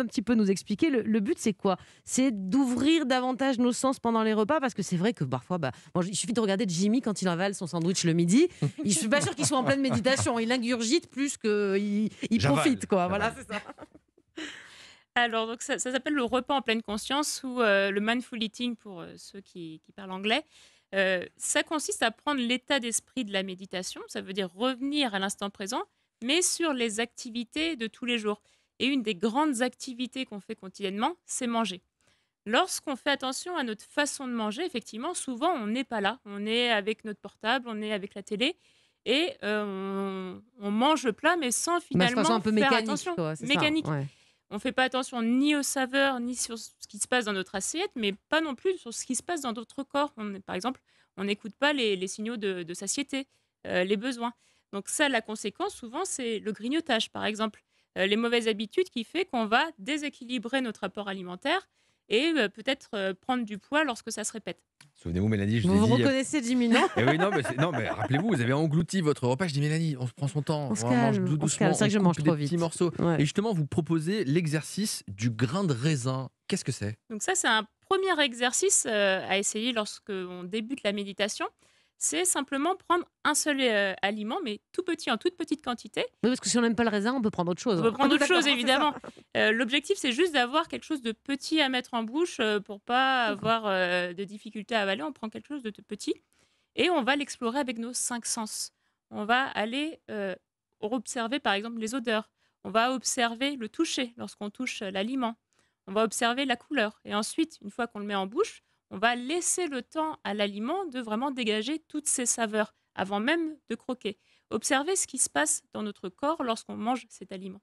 Un petit peu nous expliquer, le but c'est quoi? C'est d'ouvrir davantage nos sens pendant les repas parce que c'est vrai que parfois, bon, il suffit de regarder Jimmy quand il avale son sandwich le midi. Je suis pas sûre qu'il soit en pleine méditation. Il ingurgite plus qu'il J'avale, profite, quoi. Voilà, j'avale. c'est ça. Alors donc ça s'appelle le repas en pleine conscience ou le mindful eating pour, ceux qui parlent anglais. Ça consiste à prendre l'état d'esprit de la méditation, ça veut dire revenir à l'instant présent, mais sur les activités de tous les jours. Et une des grandes activités qu'on fait quotidiennement, c'est manger. Lorsqu'on fait attention à notre façon de manger, effectivement, souvent on n'est pas là. On est avec notre portable, on est avec la télé et on mange le plat, mais sans De façon un finalement peu faire mécanique, attention. quoi, c'est ça, Mécanique. ouais. On ne fait pas attention ni aux saveurs, ni sur ce qui se passe dans notre assiette, mais pas non plus sur ce qui se passe dans notre corps. Par exemple, on n'écoute pas les signaux de satiété, les besoins. Donc ça, la conséquence, souvent, c'est le grignotage, par exemple. Les mauvaises habitudes qui fait qu'on va déséquilibrer notre apport alimentaire et peut-être prendre du poids lorsque ça se répète. Souvenez-vous, Mélanie, je vous Vous ai vous dit. reconnaissez, Jimmy, non? Eh oui, non, non, mais rappelez-vous, vous avez englouti votre repas. Je dis, Mélanie, on se prend son temps, On se on mange calme, on se calme. doucement, C'est vrai on que je coupe mange des trop petits vite. morceaux. Ouais. Et justement, vous proposez l'exercice du grain de raisin. Qu'est-ce que c'est? Donc ça, c'est un premier exercice à essayer lorsque on débute la méditation. C'est simplement prendre un seul aliment, mais tout petit, en toute petite quantité. Oui, parce que si on n'aime pas le raisin, on peut prendre autre chose, On hein. peut prendre autre chose, D'accord, c'est ça. évidemment. L'objectif, c'est juste d'avoir quelque chose de petit à mettre en bouche pour pas avoir de difficultés à avaler. On prend quelque chose de tout petit et on va l'explorer avec nos 5 sens. On va aller observer, par exemple, les odeurs. On va observer le toucher lorsqu'on touche l'aliment. On va observer la couleur. Et ensuite, une fois qu'on le met en bouche, on va laisser le temps à l'aliment de vraiment dégager toutes ses saveurs avant même de croquer. Observer ce qui se passe dans notre corps lorsqu'on mange cet aliment.